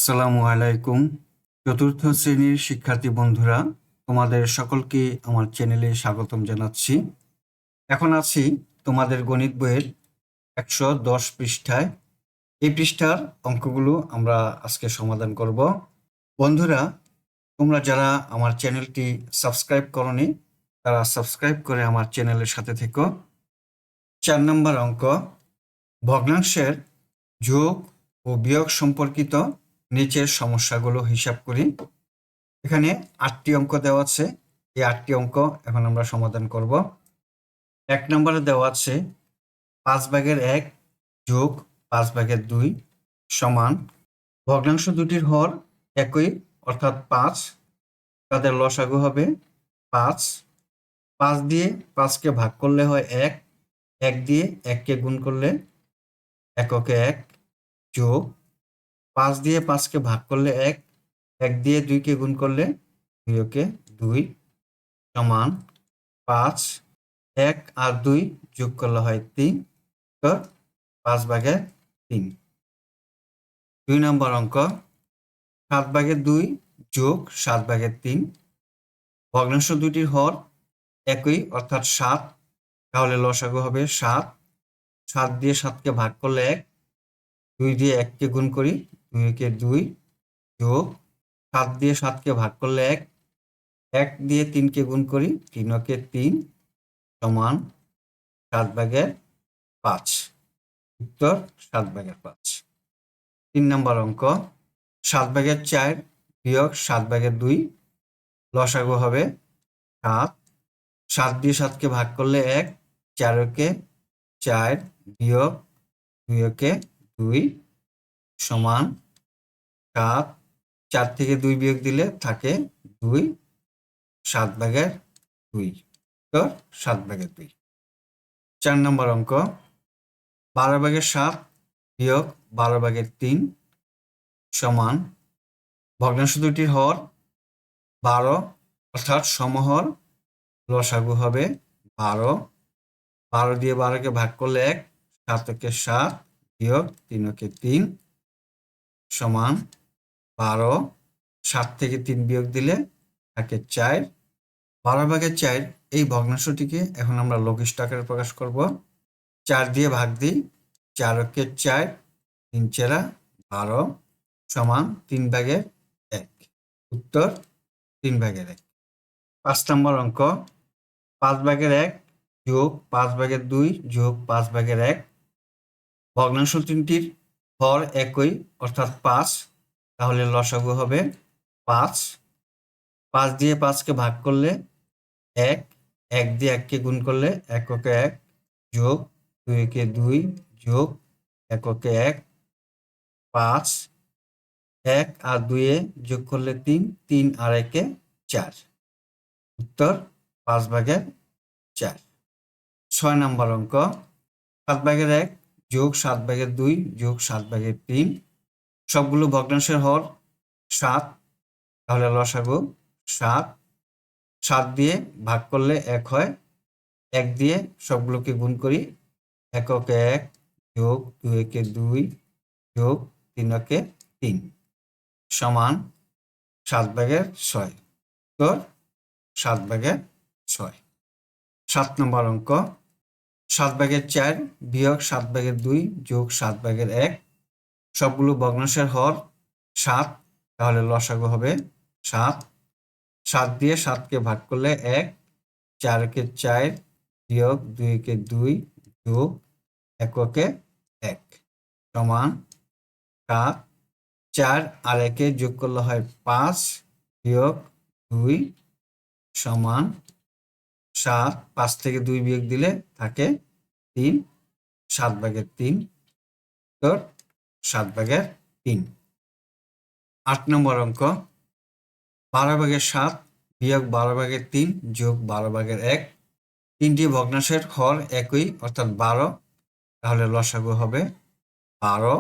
আসসালামু আলাইকুম। চতুর্থ শ্রেণীর শিক্ষার্থী বন্ধুরা, তোমাদের সকলকে আমার চ্যানেলে স্বাগতম জানাচ্ছি। এখন আছি তোমাদের গণিত বইয়ের 110 পৃষ্ঠায়। এই পৃষ্ঠার অঙ্কগুলো আমরা আজকে সমাধান করব। বন্ধুরা, তোমরা যারা আমার চ্যানেলটি সাবস্ক্রাইব করনি, তারা সাবস্ক্রাইব করে আমার চ্যানেলের সাথে থেকো। 4 নম্বর অঙ্ক, ভগ্নাংশের যোগ ও বিয়োগ সম্পর্কিত নিচের সমস্যাগুলো হিসাব করি। এখানে 8টি অঙ্ক দেওয়া আছে। এই 8টি অঙ্ক এখন আমরা সমাধান করব। 1 নম্বরে দেওয়া আছে 5/1 যোগ 5/2 সমান ভগ্নাংশ দুটির হর একই অর্থাৎ 5, তাদের লসাগু হবে 5। 5 দিয়ে 5কে ভাগ করলে হয় 1, 1 দিয়ে 1কে গুণ করলে এককে 1 যোগ 5 দিয়ে 5কে ভাগ করলে 1, 1 দিয়ে 2কে গুণ করলে 2কে 2 সমান 5, 1 আর 2 যোগ করলে হয় 3, তো 5/3। 2 নম্বর অঙ্ক, 7/2 যোগ 7/3 ভগ্নাংশ দুটির হর একই অর্থাৎ 7, তাহলে লসাগু হবে 7। 7 দিয়ে 7কে ভাগ করলে 1, 2 দিয়ে 1কে গুণ করি 2কে 2 যোগ 7 দিয়ে 7কে ভাগ করলে 1, 1 দিয়ে 3কে গুণ করি 3কে 3 সমান 7/5। উত্তর 7/5। 3 নম্বর অঙ্ক, 7/4 বিয়োগ 7/2 লসাগু হবে 7। 7 দিয়ে 7কে ভাগ করলে 1, 4কে 4 বিয়োগ 2কে 2 সমান 7। 4 থেকে 2 বিয়োগ দিলে থাকে 2, 7/2। তো 7/2। 4 নম্বর অঙ্ক, 12/7 বিয়োগ 12/3 সমান ভগ্নাংশ দুটির হর 12 অর্থাৎ সমহর, লসাগু হবে 12। 12 দিয়ে 12কে ভাগ করলে 1, 7কে 7 বিয়োগ 3কে 3 সমান 12। 7 থেকে 3 বিয়োগ দিলে থাকে 4। 12/4 এই ভগ্নাংশটিকে এখন আমরা লঘিষ্ঠ আকারে প্রকাশ করব। 4 দিয়ে ভাগ দিই, 4কে 4, 3 4 12 সমান 3/1। উত্তর 3/1। 5 নম্বর অঙ্ক, 5/1 যোগ 5/2 যোগ 5/1 ভগ্নাংশ তিনটির হর একই অর্থাৎ 5, তাহলে লসাগু হবে 5। 5 দিয়ে 5কে ভাগ করলে 1, 1 দিয়ে 1কে গুণ করলে এককে 1 যোগ 2কে 2 যোগ এককে 1 5। 1 আর 2 এ যোগ করলে 3, 3 আর 1-এ 4। উত্তর 5/4। 6 নম্বর অঙ্ক, 7/1 যোগ 7/2 যোগ 7/3 সবগুলো ভগ্নাংশের হর 7, তাহলে লসাগু 7। 7 দিয়ে ভাগ করলে 1 হয়, 1 দিয়ে সবগুলোকে গুণ করি এককে 1 যোগ 2কে 2 যোগ 3কে 3 সমান 7/6। তো 7/6। 7 নম্বর অঙ্ক, 7/4 বিয়োগ 7/2 যোগ 7/1 সবগুলো ভগ্নাংশের হর 7, তাহলে লসাগু হবে 7। 7 দিয়ে 7কে ভাগ করলে 1, 4কে 4 বিয়োগ 2কে 2 যোগ এককে 1 সমান 7। 4 আর 1-এ যোগ করলে হয় 5 বিয়োগ 2 সমান 7। 5 থেকে 2 বিয়োগ দিলে থাকে 3, 7/3। তো 7/3। 8 নম্বর অঙ্ক, 12/7 বিয়োগ 12/3 যোগ 12/1 তিনটি ভগ্নাংশের হর একই অর্থাৎ 12, তাহলে লসাগু হবে 12।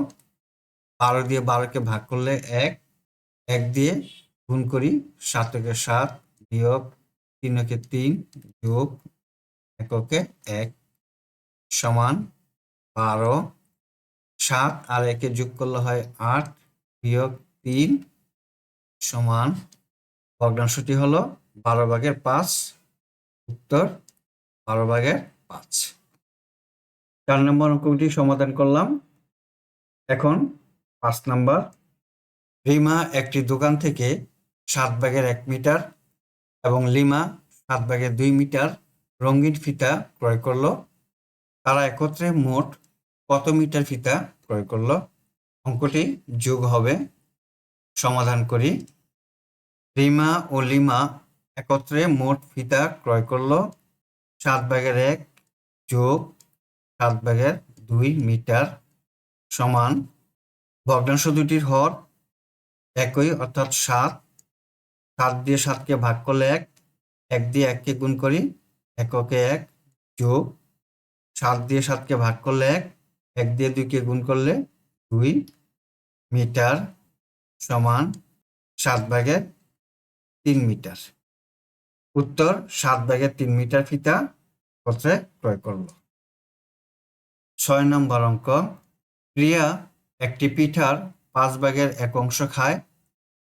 12 দিয়ে 12কে ভাগ করলে 1, 1 দিয়ে গুণ করি 7কে 7 বিয়োগ 3কে 3 যোগ এককে 1 সমান 12। 7 আর 1-এ যোগ করলে হয় 8 বিয়োগ 3 সমান ভগ্নাংশটি হলো 12/5। উত্তর 12/5। 4 নম্বর অঙ্কটি সমাধান করলাম। এখন 5 নম্বর। রিমা একটি দোকান থেকে 7/1 মিটার এবং লিমা 7/2 মিটার রঙিন ফিতা ক্রয় করলো। তারা একত্রে মোট কত মিটার ফিতা ক্রয় করলো? অঙ্কটি যোগ হবে। সমাধান করি। রিমা ও লিমা একত্রে মোট ফিতা ক্রয় করলো 7/1 যোগ 7/2 মিটার সমান ভগ্নাংশ দুটির হর একই অর্থাৎ 7। 7 দিয়ে 7কে ভাগ করলে 1, 1 দিয়ে 1কে গুণ করি, এককে 1 যোগ 7 দিয়ে 7কে ভাগ করলে 1, 1 দিয়ে 2কে গুণ করলে 2 মিটার সমান 7/3 মিটার। উত্তর 7/3 মিটার ফিতা একত্রে ক্রয় করল। 6 নম্বর অঙ্ক। প্রিয়া একটি পিঠার 5/1 অংশ খায়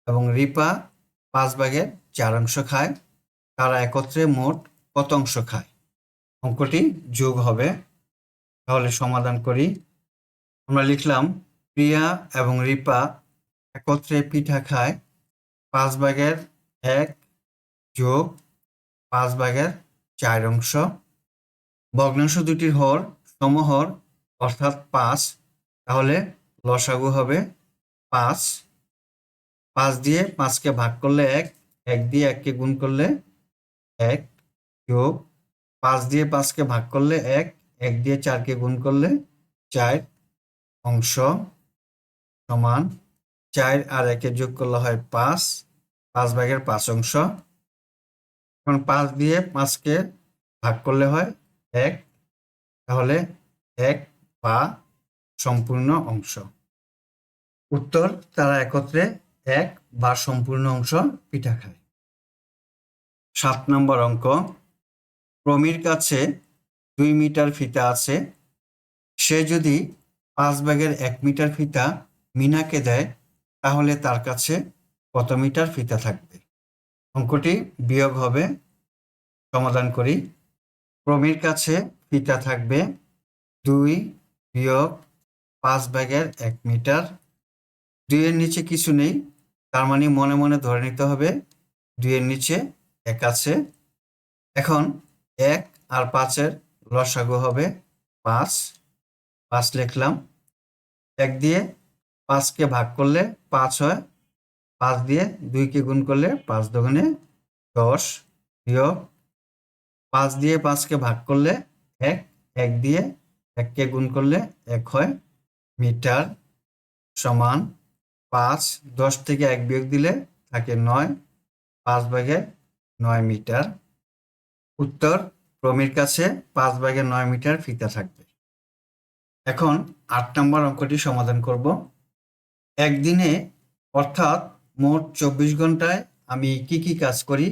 এবং রিপা 5/4 অংশ খায়। তারা একত্রে মোট কত অংশ খায়? অঙ্কটি যোগ হবে। তাহলে সমাধান করি। আমরা লিখলাম প্রিয়া এবং রিপা একত্রে পিঠা খায় 5/1 যোগ 5/4 অংশ। ভগ্নাংশ দুটির হর সমহর অর্থাৎ 5। তাহলে লসাগু হবে 5। 5 দিয়ে 5কে ভাগ করলে 1, 1 দিয়ে 1কে গুণ করলে 1 যোগ 5 দিয়ে 5কে ভাগ করলে 1, 1 দিয়ে 4কে গুণ করলে 4 অংশ সমান 4 আর 1 যোগ করলে হয় 5, 5/5 অংশ। এখন 5 দিয়ে 5কে ভাগ করলে হয় 1, তাহলে 1 বা সম্পূর্ণ অংশ। উত্তর তারা একত্রে 1 বা সম্পূর্ণ অংশ পিঠা খায়। 7 নম্বর অঙ্ক। প্রমির কাছে 2 মিটার ফিতা আছে। সে যদি 5/1 মিটার ফিতা মিনাকে দেয় তাহলে তার কাছে কত মিটার ফিতা থাকবে? অঙ্কটি বিয়োগ হবে। সমাধান করি। প্রমির কাছে ফিতা থাকবে 2 বিয়োগ 5/1 মিটার। 2 এর নিচে কিছু নেই, তার মানে মনে মনে ধরে নিতে হবে 2 এর নিচে 1 আছে। এখন 1 আর 5-এর লসাগু হবে 5। 5 লিখলাম। 1 দিয়ে 5কে ভাগ করলে 5 হয়। 5 দিয়ে 2কে গুণ করলে 5 দুগুণে 10 বিয়োগ 5 দিয়ে 5কে ভাগ করলে 1, 1 দিয়ে 1কে গুণ করলে 1 হয় মিটার সমান 5। 10 থেকে 1 বিয়োগ দিলে থাকে 9, 5/9 মিটার। উত্তর প্রমির কাছে 5/9 মিটার ফিতা থাকবে। এখন 8 নম্বর অঙ্কটি সমাধান করব। একদিনে অর্থাৎ মোট 24 ঘন্টায় আমি কি কি কাজ করি?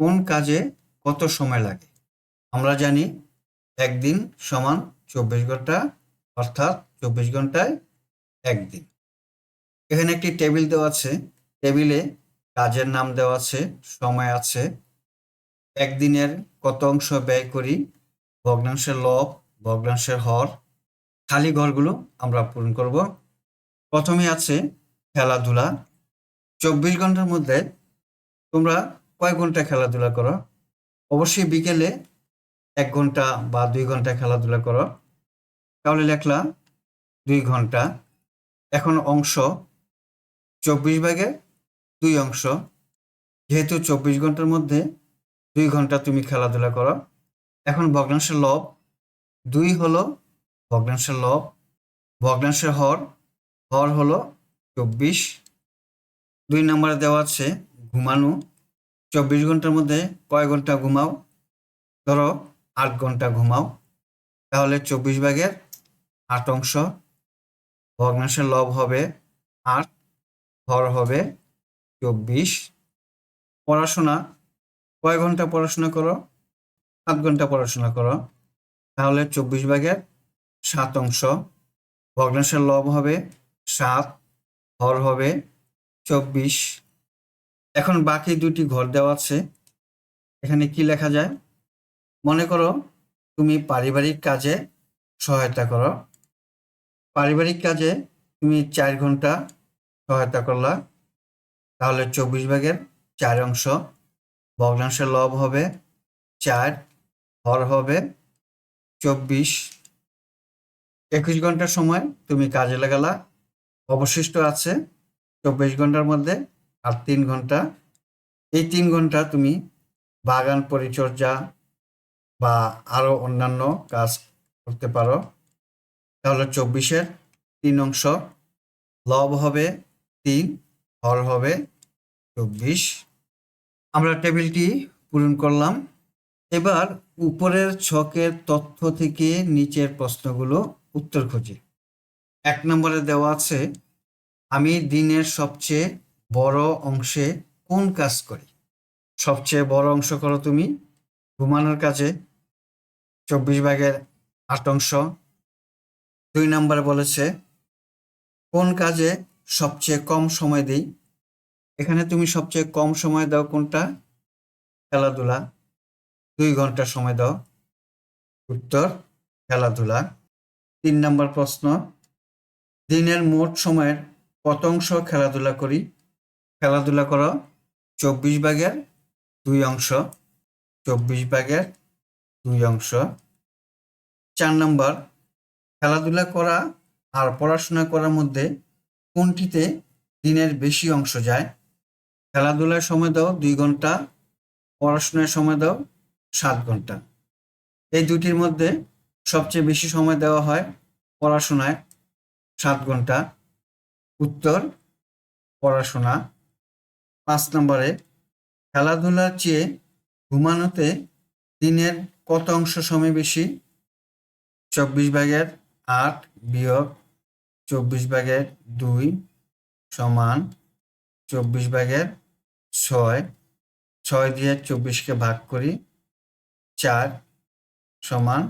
কোন কাজে কত সময় লাগে? আমরা জানি একদিন সমান 24 ঘন্টা, অর্থাৎ 24 ঘন্টায় একদিন। এখানে একটি টেবিল দেওয়া আছে। টেবিলে কাজের নাম দেওয়া আছে, সময় আছে, একদিনের কত অংশ ব্যয় করি, ভগ্নাংশের লব, ভগ্নাংশের হর। খালি ঘরগুলো আমরা পূরণ করব। প্রথমে আছে খেলাধুলা। 24 ঘন্টার মধ্যে তোমরা কয় ঘন্টা খেলাধুলা করো? অবশ্যই বিকেলে 1 ঘন্টা বা 2 ঘন্টা খেলাধুলা করো। তাহলে লিখলাম 2 ঘন্টা। এখন অংশ 24/2 অংশ। যেহেতু 24 ঘন্টার মধ্যে 2 ঘন্টা তুমি খেলাধুলা করো। এখন ভগ্নাংশের লব 2 হলো ভগ্নাংশের লব, ভগ্নাংশের হর, হর হলো 24। 2 নম্বরে দেওয়া আছে ঘুমানো। 24 ঘন্টার মধ্যে কয় ঘন্টা ঘুমাও? ধরো 8 ঘন্টা ঘুমাও। তাহলে 24/8 অংশ। ভগ্নাংশের লব হবে 8, হর হবে 24। পড়াশোনা কয় ঘন্টা পড়াশোনা করো? 7 ঘন্টা পড়াশোনা করো। তাহলে 24/7 অংশ। ভগ্নাংশের লব হবে 7, হর হবে 24। এখন বাকি দুটি ঘর দেওয়া আছে, এখানে কি লেখা যায়? মনে করো তুমি পারিবারিক কাজে সহায়তা করো। পারিবারিক কাজে তুমি 4 ঘন্টা সহায়তা করলা, তাহলে 24/4 ভগ্নাংশের লব হবে 4, হর হবে 24। 21 ঘন্টার সময় তুমি কাজে লাগালা, অবশিষ্ট আছে 24 ঘন্টার মধ্যে আর 3 ঘন্টা। এই 3 ঘন্টা তুমি বাগান পরিচর্যা বা আরো অন্যান্য কাজ করতে পারো। তাহলে 24-এর 3 অংশ, লব হবে 3, হর হবে 24। আমরা টেবিলটি পূরণ করলাম। এবার উপরের ছকের তথ্য থেকে নিচের প্রশ্নগুলো উত্তর খুঁজি। 1 নম্বরে দেওয়া আছে, আমি দিনের সবচেয়ে বড় অংশে কোন কাজ করি? সবচেয়ে বড় অংশ করো তুমি ঘুমানোর কাজে, 24/8। 2 নম্বরে বলেছে, কোন কাজে সবচেয়ে কম সময় দিই? এখানে তুমি সবচেয়ে কম সময় দাও কোনটা? খেলাধুলা, 2 ঘন্টা সময় দাও। উত্তর খেলাধুলা। 3 নম্বর প্রশ্ন, দিনের মোট সময়ের কত অংশ খেলাধুলা করি? খেলাধুলা করো 24/2। 24/2। 4 নম্বর, খেলাধুলা করা আর পড়াশোনা করার মধ্যে কোনটিতে দিনের বেশি অংশ যায়? খেলাধুলার সময় দাও 2 ঘন্টা, পড়াশোনার সময় দাও 7 ঘন্টা। এই দুটির মধ্যে সবচেয়ে বেশি সময় দেওয়া হয় পড়াশোনায়, 7 ঘন্টা। উত্তর পড়াশোনা। 5 নম্বরে, খেলাধুলার চেয়ে ঘুমানোতে দিনের কত অংশ সময় বেশি? 24/8 বিয়োগ 24/2 সমান 24/6। 6 দিয়ে 24-কে ভাগ করি, 4 সমান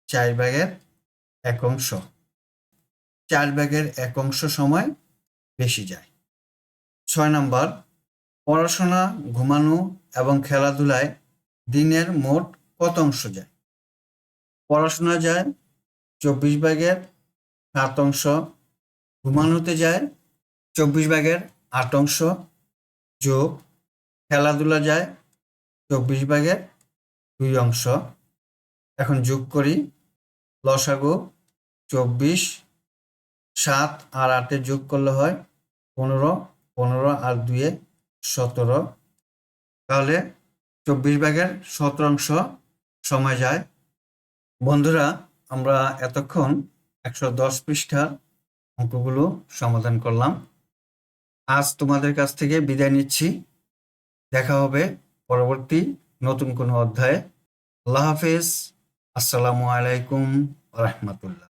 4/1। 4/1 সময় বেশি যায়। 6 নম্বর, পড়াশোনা, ঘুমানো এবং খেলাধুলায় দিনের মোট কত অংশ যায়? পড়াশোনা যায় 24/7, ঘুমানোতে যায় 24/8 যোগ খেলাধুলা যায় 24/2। এখন যোগ করি, লসাগু 24, 7 আর 8 যোগ করলে হয় 15, 15 আর 2 17। তাহলে 24/17 সময় যায়। বন্ধুরা, আমরা এতক্ষণ 110 পৃষ্ঠার অঙ্কগুলো সমাধান করলাম। আজ তোমাদের কাছ থেকে বিদায় নিচ্ছি। দেখা হবে পরবর্তী নতুন কোনো অধ্যায়ে। আল্লাহ হাফেজ। আসসালামু আলাইকুম ওয়া রাহমাতুল্লাহ।